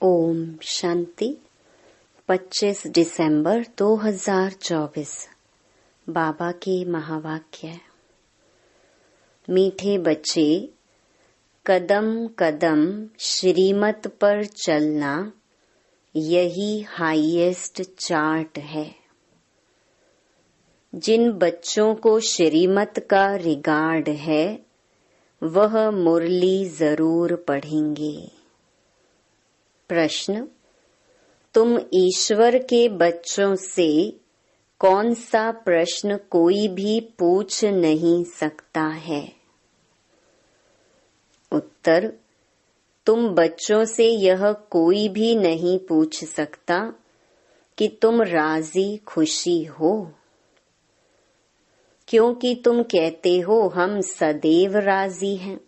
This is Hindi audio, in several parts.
ओम शांति। 25 दिसंबर 2024 बाबा के महावाक्य। मीठे बच्चे, कदम कदम श्रीमत पर चलना यही हाईएस्ट चार्ट है। जिन बच्चों को श्रीमत का रिगार्ड है वह मुरली जरूर पढ़ेंगे। प्रश्न: तुम ईश्वर के बच्चों से कौन सा प्रश्न कोई भी पूछ नहीं सकता है? उत्तर: तुम बच्चों से यह कोई भी नहीं पूछ सकता कि तुम राजी खुशी हो, क्योंकि तुम कहते हो हम सदैव राजी हैं।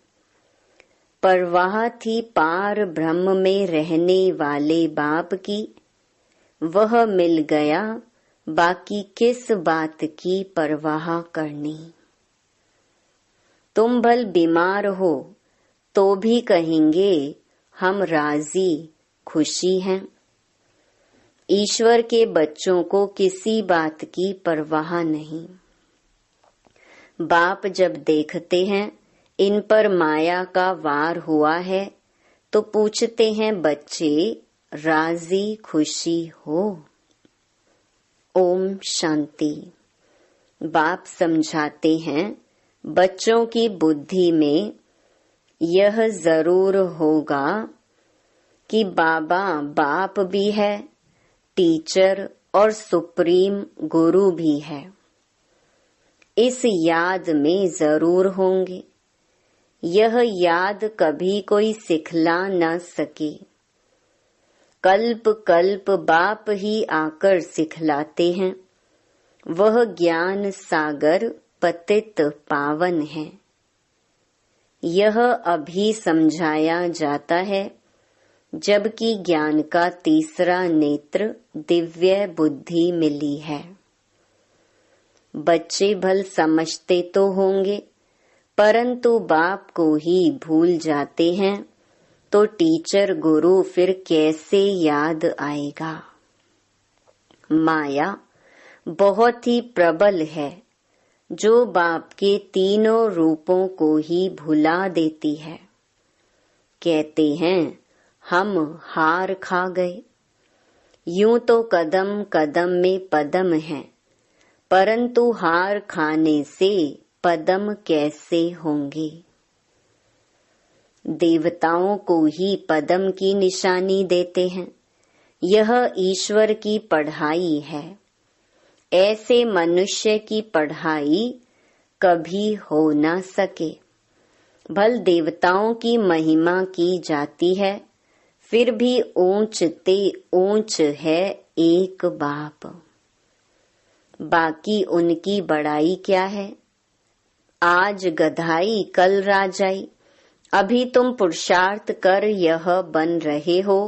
परवाह थी पार ब्रह्म में रहने वाले बाप की, वह मिल गया, बाकी किस बात की परवाह करनी। तुम भल बीमार हो तो भी कहेंगे हम राजी खुशी हैं। ईश्वर के बच्चों को किसी बात की परवाह नहीं। बाप जब देखते हैं इन पर माया का वार हुआ है तो पूछते हैं बच्चे राजी खुशी हो? ओम शांति। बाप समझाते हैं बच्चों की बुद्धि में यह जरूर होगा कि बाबा बाप भी है, टीचर और सुप्रीम गुरु भी है। इस याद में जरूर होंगे। यह याद कभी कोई सिखला न सके। कल्प कल्प बाप ही आकर सिखलाते हैं। वह ज्ञान सागर पतित पावन है। यह अभी समझाया जाता है, जबकि ज्ञान का तीसरा नेत्र दिव्य बुद्धि मिली है। बच्चे भल समझते तो होंगे, परंतु बाप को ही भूल जाते हैं, तो टीचर गुरु फिर कैसे याद आएगा। माया बहुत ही प्रबल है, जो बाप के तीनों रूपों को ही भुला देती है। कहते हैं हम हार खा गए। यूं तो कदम कदम में पदम है, परंतु हार खाने से पदम कैसे होंगे। देवताओं को ही पदम की निशानी देते हैं। यह ईश्वर की पढ़ाई है। ऐसे मनुष्य की पढ़ाई कभी हो न सके। भल देवताओं की महिमा की जाती है, फिर भी ऊंच ते ऊंच है एक बाप। बाकी उनकी बड़ाई क्या है? आज गधाई कल राजाई। अभी तुम पुरुषार्थ कर यह बन रहे हो।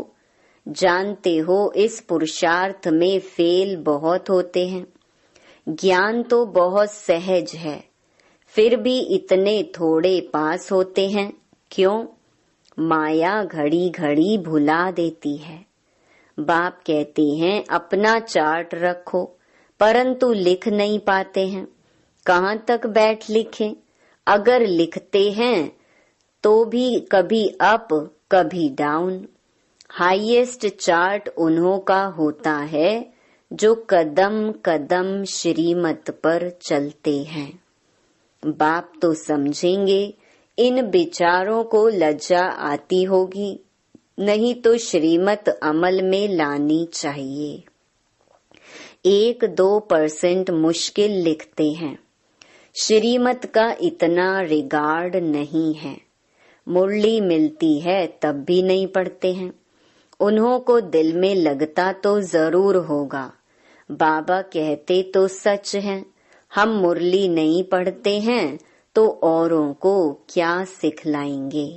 जानते हो इस पुरुषार्थ में फेल बहुत होते हैं। ज्ञान तो बहुत सहज है, फिर भी इतने थोड़े पास होते हैं। क्यों? माया घड़ी घड़ी भुला देती है। बाप कहते हैं अपना चार्ट रखो, परंतु लिख नहीं पाते हैं। कहाँ तक बैठ लिखें? अगर लिखते हैं तो भी कभी अप कभी डाउन। हाईएस्ट चार्ट उन्हों का होता है जो कदम कदम श्रीमत पर चलते हैं। बाप तो समझेंगे इन विचारों को लज्जा आती होगी, नहीं तो श्रीमत अमल में लानी चाहिए। 1-2% मुश्किल लिखते हैं। श्रीमत का इतना रिगार्ड नहीं है। मुरली मिलती है तब भी नहीं पढ़ते हैं। उन्हों को दिल में लगता तो जरूर होगा। बाबा कहते तो सच है, हम मुरली नहीं पढ़ते हैं तो औरों को क्या सिखलाएंगे।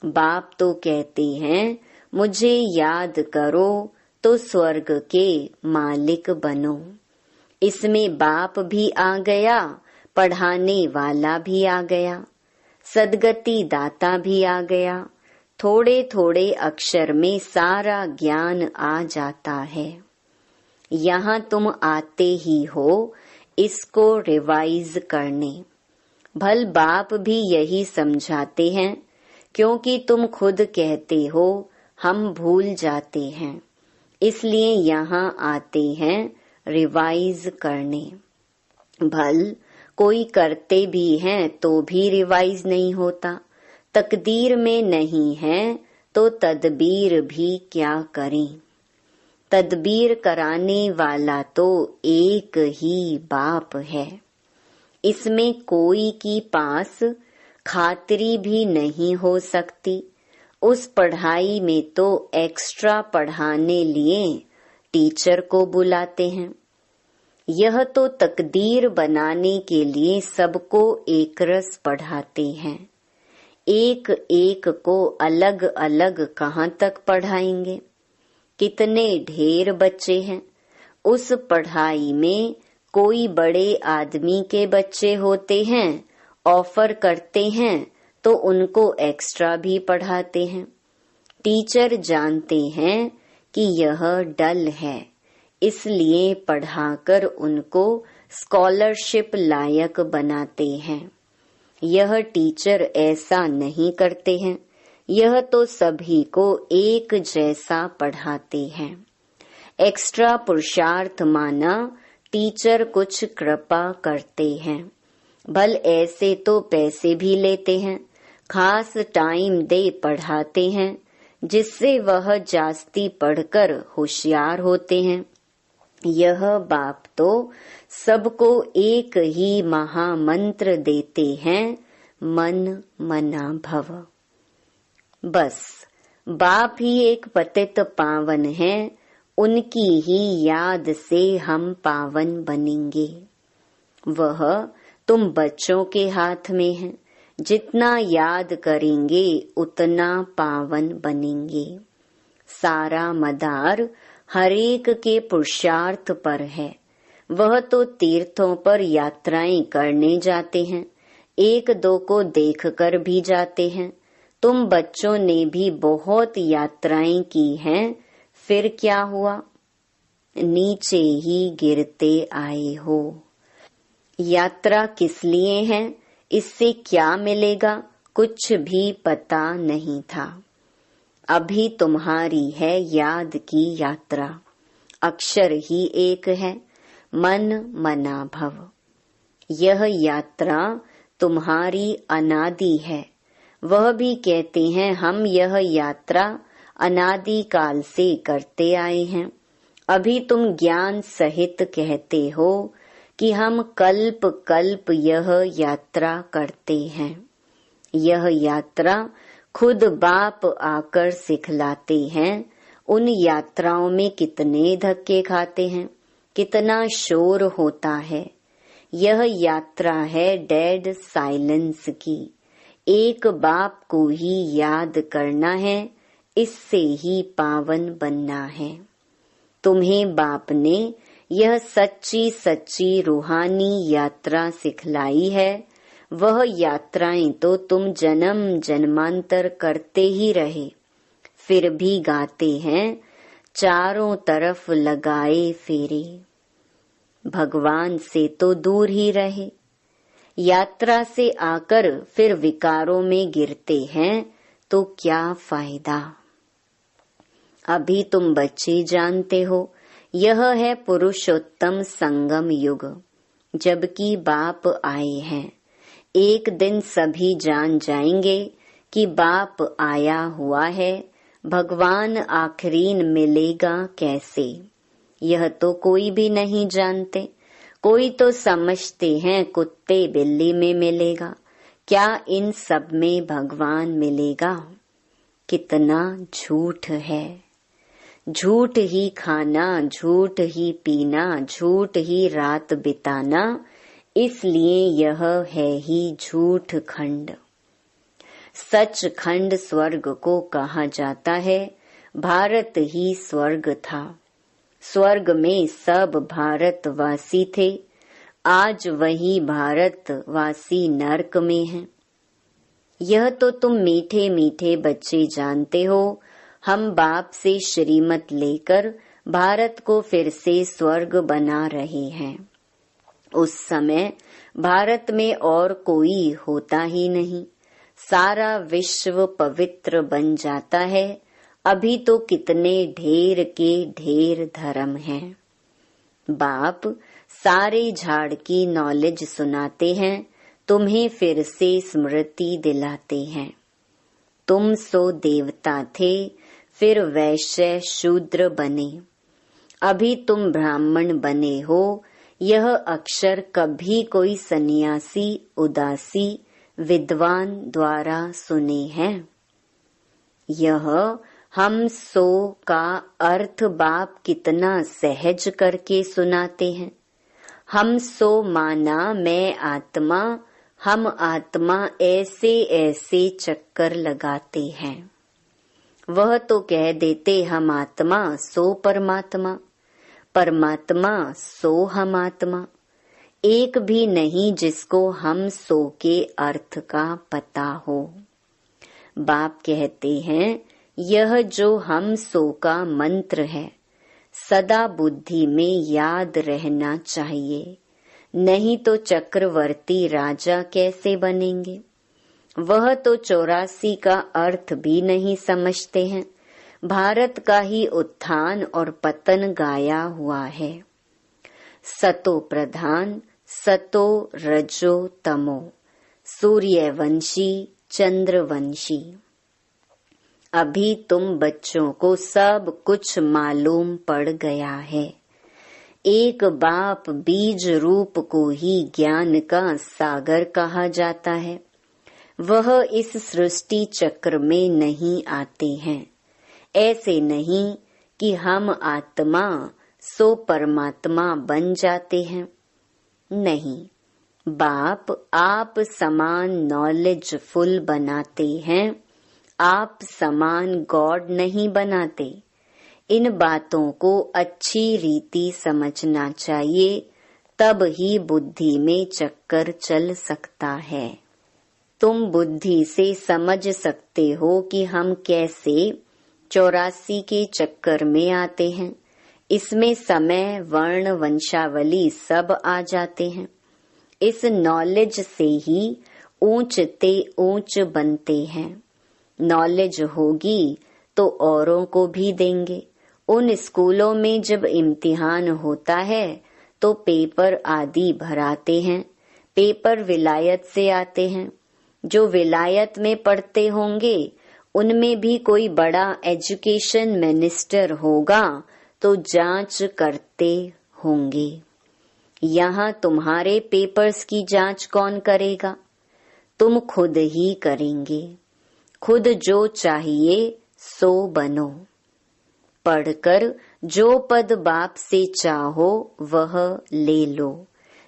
बाप तो कहते हैं मुझे याद करो तो स्वर्ग के मालिक बनो। इसमें बाप भी आ गया, पढ़ाने वाला भी आ गया, सदगति दाता भी आ गया, थोड़े थोड़े अक्षर में सारा ज्ञान आ जाता है। यहाँ तुम आते ही हो इसको रिवाइज करने। भल बाप भी यही समझाते हैं, क्योंकि तुम खुद कहते हो हम भूल जाते हैं, इसलिए यहाँ आते हैं रिवाइज करने। भल कोई करते भी हैं तो भी रिवाइज नहीं होता। तकदीर में नहीं है तो तदबीर भी क्या करें। तदबीर कराने वाला तो एक ही बाप है। इसमें कोई की पास खातिरी भी नहीं हो सकती। उस पढ़ाई में तो एक्स्ट्रा पढ़ाने लिए टीचर को बुलाते हैं। यह तो तकदीर बनाने के लिए सबको एक रस पढ़ाते हैं। एक एक को अलग अलग कहाँ तक पढ़ाएंगे। कितने ढेर बच्चे हैं। उस पढ़ाई में कोई बड़े आदमी के बच्चे होते हैं, ऑफर करते हैं तो उनको एक्स्ट्रा भी पढ़ाते हैं। टीचर जानते हैं कि यह डल है, इसलिए पढ़ाकर उनको स्कॉलरशिप लायक बनाते हैं। यह टीचर ऐसा नहीं करते हैं। यह तो सभी को एक जैसा पढ़ाते हैं। एक्स्ट्रा पुरुषार्थ माना टीचर कुछ कृपा करते हैं। भल ऐसे तो पैसे भी लेते हैं, खास टाइम दे पढ़ाते हैं, जिससे वह जास्ती पढ़कर होशियार होते हैं। यह बाप तो सबको एक ही महामंत्र देते हैं, मन मना भव। बस बाप ही एक पतित पावन है, उनकी ही याद से हम पावन बनेंगे। वह तुम बच्चों के हाथ में है। जितना याद करेंगे उतना पावन बनेंगे। सारा मदार हरेक के पुरुषार्थ पर है। वह तो तीर्थों पर यात्राएं करने जाते हैं, एक दो को देखकर भी जाते हैं। तुम बच्चों ने भी बहुत यात्राएं की हैं, फिर क्या हुआ? नीचे ही गिरते आए हो। यात्रा किस लिए है, इससे क्या मिलेगा, कुछ भी पता नहीं था। अभी तुम्हारी है याद की यात्रा। अक्षर ही एक है, मन मना भव। यह यात्रा तुम्हारी अनादि है। वह भी कहते हैं हम यह यात्रा अनादि काल से करते आए हैं। अभी तुम ज्ञान सहित कहते हो कि हम कल्प कल्प यह यात्रा करते हैं। यह यात्रा खुद बाप आकर सिखलाते हैं। उन यात्राओं में कितने धक्के खाते हैं, कितना शोर होता है। यह यात्रा है डेड साइलेंस की। एक बाप को ही याद करना है, इससे ही पावन बनना है। तुम्हें बाप ने यह सच्ची सच्ची रूहानी यात्रा सिखलाई है। वह यात्राएं तो तुम जन्म जन्मांतर करते ही रहे, फिर भी गाते हैं चारों तरफ लगाए फेरे। भगवान से तो दूर ही रहे। यात्रा से आकर फिर विकारों में गिरते हैं तो क्या फायदा। अभी तुम बच्चे जानते हो यह है पुरुषोत्तम संगम युग, जबकि बाप आए हैं। एक दिन सभी जान जाएंगे कि बाप आया हुआ है। भगवान आखिरीन मिलेगा कैसे, यह तो कोई भी नहीं जानते। कोई तो समझते हैं कुत्ते बिल्ली में मिलेगा। क्या इन सब में भगवान मिलेगा? कितना झूठ है। झूठ ही खाना, झूठ ही पीना, झूठ ही रात बिताना, इसलिए यह है ही झूठ खंड। सच खंड स्वर्ग को कहा जाता है। भारत ही स्वर्ग था। स्वर्ग में सब भारतवासी थे। आज वही भारतवासी नरक में हैं। यह तो तुम मीठे मीठे बच्चे जानते हो, हम बाप से श्रीमत लेकर भारत को फिर से स्वर्ग बना रहे हैं। उस समय भारत में और कोई होता ही नहीं, सारा विश्व पवित्र बन जाता है। अभी तो कितने ढेर के ढेर धर्म हैं। बाप सारे झाड़ की नॉलेज सुनाते हैं, तुम्हें फिर से स्मृति दिलाते हैं। तुम सो देवता थे, फिर वैश्य शूद्र बने, अभी तुम ब्राह्मण बने हो। यह अक्षर कभी कोई सन्यासी उदासी विद्वान द्वारा सुने हैं। यह हम सो का अर्थ बाप कितना सहज करके सुनाते हैं। हम सो माना मैं आत्मा, हम आत्मा ऐसे ऐसे चक्कर लगाते हैं। वह तो कह देते हम आत्मा सो परमात्मा, परमात्मा सो हम आत्मा। एक भी नहीं जिसको हम सो के अर्थ का पता हो। बाप कहते हैं यह जो हम सो का मंत्र है सदा बुद्धि में याद रहना चाहिए, नहीं तो चक्रवर्ती राजा कैसे बनेंगे। वह तो 84 का अर्थ भी नहीं समझते हैं। भारत का ही उत्थान और पतन गाया हुआ है। सतो प्रधान, सतो रजो तमो, सूर्यवंशी चंद्रवंशी। अभी तुम बच्चों को सब कुछ मालूम पड़ गया है। एक बाप बीज रूप को ही ज्ञान का सागर कहा जाता है। वह इस सृष्टि चक्र में नहीं आते हैं। ऐसे नहीं कि हम आत्मा सो परमात्मा बन जाते हैं। नहीं, बाप आप समान नॉलेज फुल बनाते हैं, आप समान गॉड नहीं बनाते। इन बातों को अच्छी रीति समझना चाहिए, तब ही बुद्धि में चक्कर चल सकता है। तुम बुद्धि से समझ सकते हो कि हम कैसे 84 के चक्कर में आते हैं। इसमें समय वर्ण वंशावली सब आ जाते हैं। इस नॉलेज से ही ऊंचते ऊंच बनते हैं। नॉलेज होगी तो औरों को भी देंगे। उन स्कूलों में जब इम्तिहान होता है तो पेपर आदि भराते हैं। पेपर विलायत से आते हैं। जो विलायत में पढ़ते होंगे उनमें भी कोई बड़ा एजुकेशन मिनिस्टर होगा तो जांच करते होंगे। यहाँ तुम्हारे पेपर्स की जांच कौन करेगा? तुम खुद ही करेंगे। खुद जो चाहिए सो बनो। पढ़कर जो पद बाप से चाहो वह ले लो।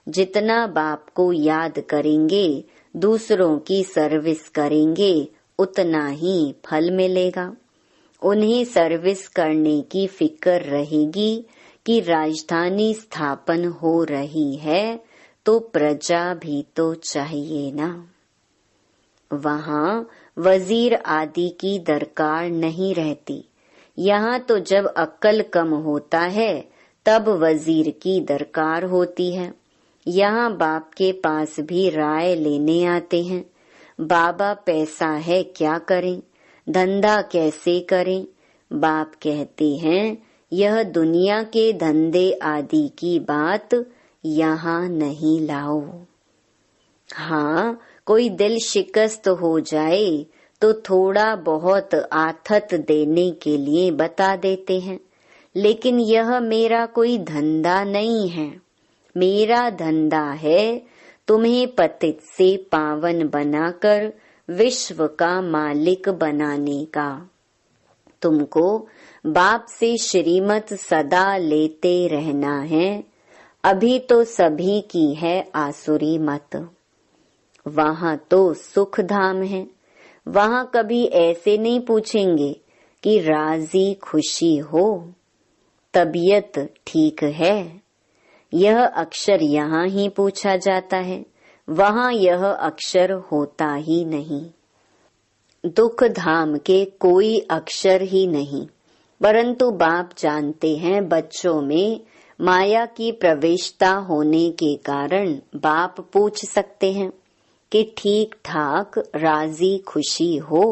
जितना बाप को याद करेंगे, दूसरों की सर्विस करेंगे, उतना ही फल मिलेगा। उन्हें सर्विस करने की फिक्र रहेगी कि राजधानी स्थापन हो रही है तो प्रजा भी तो चाहिए ना। वहाँ वजीर आदि की दरकार नहीं रहती। यहाँ तो जब अक्ल कम होता है तब वजीर की दरकार होती है। यहाँ बाप के पास भी राय लेने आते हैं। बाबा पैसा है क्या करें, धंधा कैसे करें। बाप कहते हैं यह दुनिया के धंधे आदि की बात यहाँ नहीं लाओ। हाँ, कोई दिल शिकस्त हो जाए तो थोड़ा बहुत आथत देने के लिए बता देते हैं, लेकिन यह मेरा कोई धंधा नहीं है। मेरा धंधा है तुम्हें पतित से पावन बनाकर विश्व का मालिक बनाने का। तुमको बाप से श्रीमत सदा लेते रहना है। अभी तो सभी की है आसुरी मत। वहाँ तो सुख धाम है। वहाँ कभी ऐसे नहीं पूछेंगे कि राजी खुशी हो, तबीयत ठीक है। यह अक्षर यहाँ ही पूछा जाता है, वहाँ यह अक्षर होता ही नहीं। दुख धाम के कोई अक्षर ही नहीं, परंतु बाप जानते हैं बच्चों में माया की प्रवेशता होने के कारण बाप पूछ सकते हैं कि ठीक ठाक राजी खुशी हो।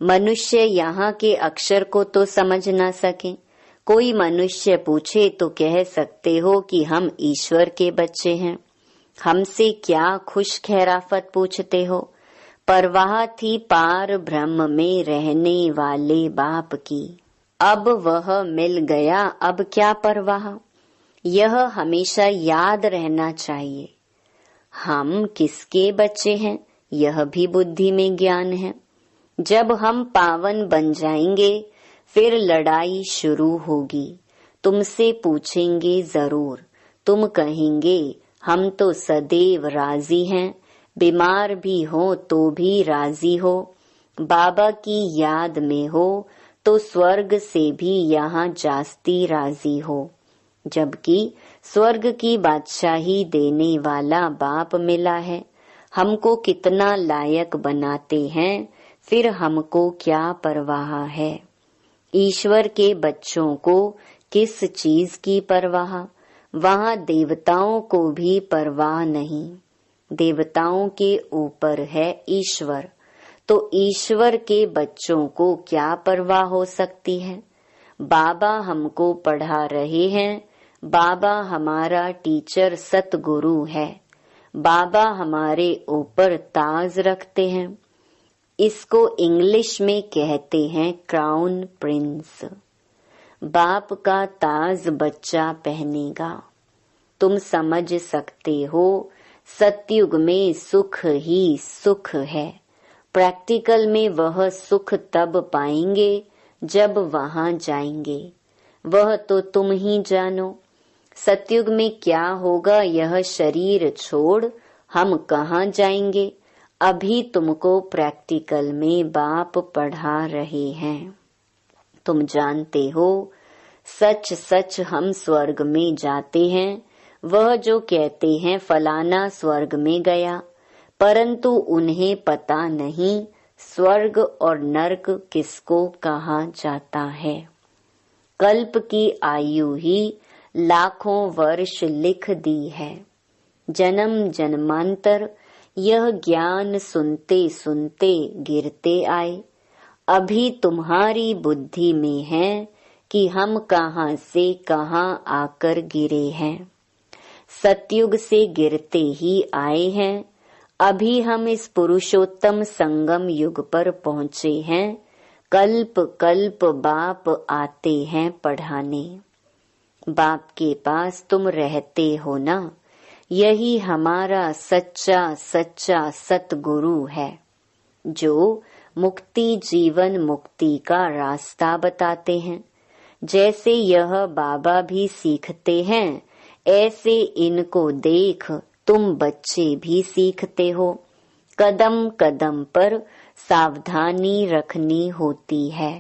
मनुष्य यहाँ के अक्षर को तो समझ ना सके। कोई मनुष्य पूछे तो कह सकते हो कि हम ईश्वर के बच्चे हैं, हमसे क्या खुश खैराफत पूछते हो। परवाह थी पार ब्रह्म में रहने वाले बाप की, अब वह मिल गया, अब क्या परवाह। यह हमेशा याद रहना चाहिए। हम किसके बच्चे हैं, यह भी बुद्धि में ज्ञान है। जब हम पावन बन जाएंगे फिर लड़ाई शुरू होगी। तुमसे पूछेंगे जरूर, तुम कहेंगे हम तो सदैव राजी हैं, बीमार भी हो तो भी राजी हो, बाबा की याद में हो तो स्वर्ग से भी यहाँ जास्ती राजी हो। जबकि स्वर्ग की बादशाही देने वाला बाप मिला है, हमको कितना लायक बनाते हैं, फिर हमको क्या परवाह है। ईश्वर के बच्चों को किस चीज की परवाह, वहाँ देवताओं को भी परवाह नहीं। देवताओं के ऊपर है ईश्वर, तो ईश्वर के बच्चों को क्या परवाह हो सकती है। बाबा हमको पढ़ा रहे हैं, बाबा हमारा टीचर सतगुरु है, बाबा हमारे ऊपर ताज रखते हैं। इसको इंग्लिश में कहते हैं क्राउन प्रिंस। बाप का ताज बच्चा पहनेगा। तुम समझ सकते हो सतयुग में सुख ही सुख है। प्रैक्टिकल में वह सुख तब पाएंगे जब वहां जाएंगे, वह तो तुम ही जानो। सतयुग में क्या होगा यह शरीर छोड़ हम कहाँ जाएंगे, अभी तुमको प्रैक्टिकल में बाप पढ़ा रहे हैं। तुम जानते हो सच सच हम स्वर्ग में जाते हैं। वह जो कहते हैं फलाना स्वर्ग में गया, परंतु उन्हें पता नहीं स्वर्ग और नरक किसको कहा जाता है। कल्प की आयु ही लाखों वर्ष लिख दी है। जन्म जन्मांतर यह ज्ञान सुनते सुनते गिरते आए। अभी तुम्हारी बुद्धि में है कि हम कहाँ से कहाँ आकर गिरे हैं। सतयुग से गिरते ही आए हैं। अभी हम इस पुरुषोत्तम संगम युग पर पहुँचे हैं। कल्प कल्प बाप आते हैं पढ़ाने। बाप के पास तुम रहते हो ना, यही हमारा सच्चा सच्चा सतगुरु है, जो मुक्ति जीवन मुक्ति का रास्ता बताते हैं। जैसे यह बाबा भी सीखते हैं, ऐसे इनको देख तुम बच्चे भी सीखते हो। कदम कदम पर सावधानी रखनी होती है।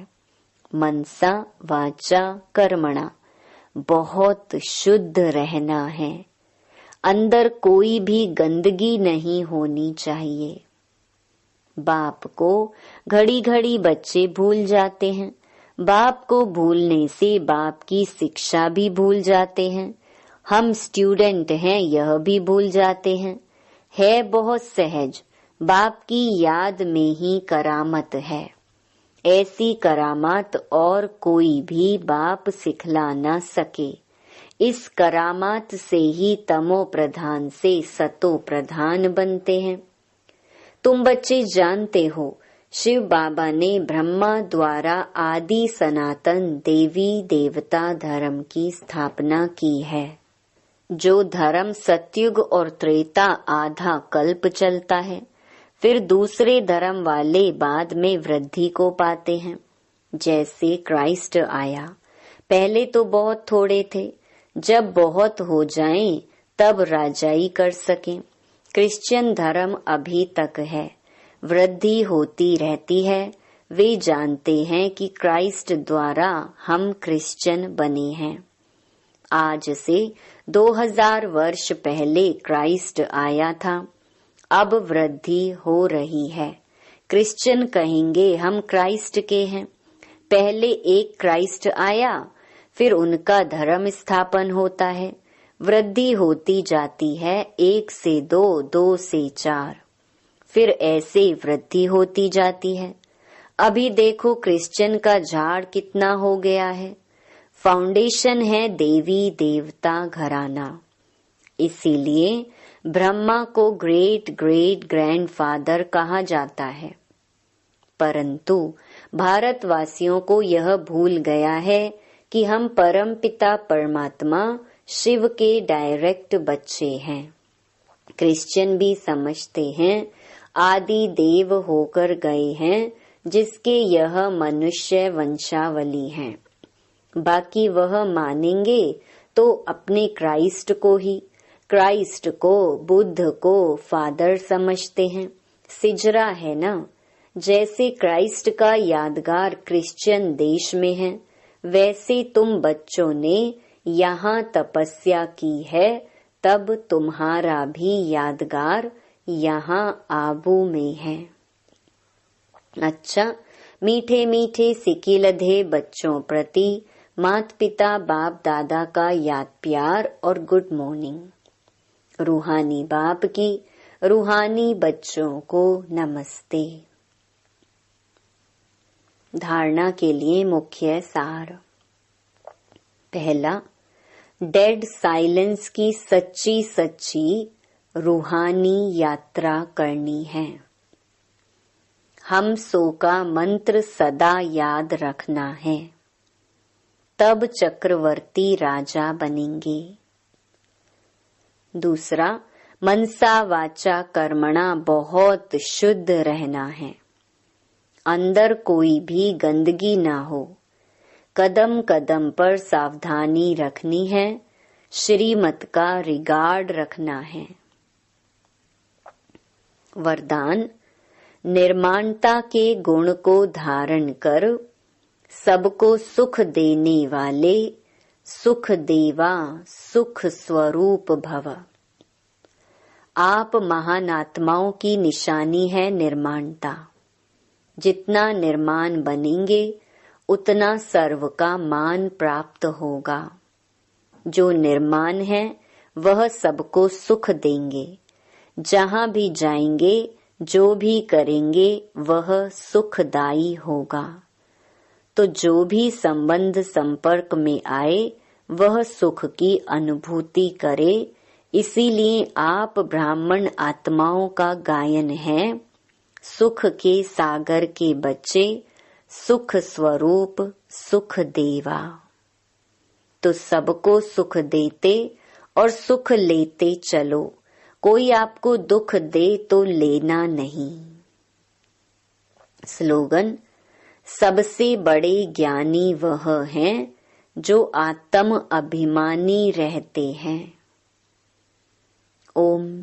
मनसा वाचा कर्मणा, बहुत शुद्ध रहना है। अंदर कोई भी गंदगी नहीं होनी चाहिए। बाप को घड़ी घड़ी बच्चे भूल जाते हैं। बाप को भूलने से बाप की शिक्षा भी भूल जाते हैं। हम स्टूडेंट हैं यह भी भूल जाते हैं। है बहुत सहज, बाप की याद में ही करामत है। ऐसी करामात और कोई भी बाप सिखला न सके। इस करामात से ही तमो प्रधान से सतो प्रधान बनते हैं। तुम बच्चे जानते हो शिव बाबा ने ब्रह्मा द्वारा आदि सनातन देवी देवता धर्म की स्थापना की है। जो धर्म सतयुग और त्रेता आधा कल्प चलता है, फिर दूसरे धर्म वाले बाद में वृद्धि को पाते हैं। जैसे क्राइस्ट आया, पहले तो बहुत थोड़े थे, जब बहुत हो जाएं तब राजाई कर सकें। क्रिश्चियन धर्म अभी तक है, वृद्धि होती रहती है। वे जानते हैं कि क्राइस्ट द्वारा हम क्रिश्चियन बने हैं। आज से 2000 वर्ष पहले क्राइस्ट आया था। अब वृद्धि हो रही है, क्रिश्चियन कहेंगे हम क्राइस्ट के हैं। पहले एक क्राइस्ट आया, फिर उनका धर्म स्थापन होता है, वृद्धि होती जाती है 1 से 2, 2 से 4, फिर ऐसे वृद्धि होती जाती है। अभी देखो क्रिश्चियन का झाड़ कितना हो गया है। फाउंडेशन है देवी देवता घराना। इसीलिए ब्रह्मा को ग्रेट ग्रेट ग्रैंडफादर कहा जाता है। परंतु भारतवासियों को यह भूल गया है कि हम परम पिता परमात्मा शिव के डायरेक्ट बच्चे हैं। क्रिश्चियन भी समझते हैं आदि देव होकर गए हैं, जिसके यह मनुष्य वंशावली हैं। बाकी वह मानेंगे तो अपने क्राइस्ट को ही, क्राइस्ट को, बुद्ध को फादर समझते हैं। सिजरा है ना, जैसे क्राइस्ट का यादगार क्रिश्चियन देश में है, वैसे तुम बच्चों ने यहाँ तपस्या की है, तब तुम्हारा भी यादगार यहाँ आबू में है। अच्छा, मीठे मीठे सिकिलधे बच्चों प्रति माता पिता बाप दादा का याद प्यार और गुड मॉर्निंग। रूहानी बाप की रूहानी बच्चों को नमस्ते। धारणा के लिए मुख्य सार। पहला, डेड साइलेंस की सच्ची सच्ची रूहानी यात्रा करनी है। हम सो का मंत्र सदा याद रखना है, तब चक्रवर्ती राजा बनेंगे। दूसरा, मनसा वाचा कर्मणा बहुत शुद्ध रहना है। अंदर कोई भी गंदगी ना हो। कदम कदम पर सावधानी रखनी है, श्रीमत का रिगार्ड रखना है। वरदान, निर्माणता के गुण को धारण कर सबको सुख देने वाले सुख देवा सुख स्वरूप भव। आप महान आत्माओं की निशानी है निर्माणता। जितना निर्माण बनेंगे उतना सर्व का मान प्राप्त होगा। जो निर्माण है वह सबको सुख देंगे। जहाँ भी जाएंगे, जो भी करेंगे वह सुखदायी होगा। तो जो भी संबंध संपर्क में आए वह सुख की अनुभूति करे। इसीलिए आप ब्राह्मण आत्माओं का गायन है, सुख के सागर के बच्चे, सुख स्वरूप सुख देवा। तो सबको सुख देते और सुख लेते चलो। कोई आपको दुख दे तो लेना नहीं। स्लोगन, सबसे बड़े ज्ञानी वह हैं जो आत्म अभिमानी रहते हैं। ओम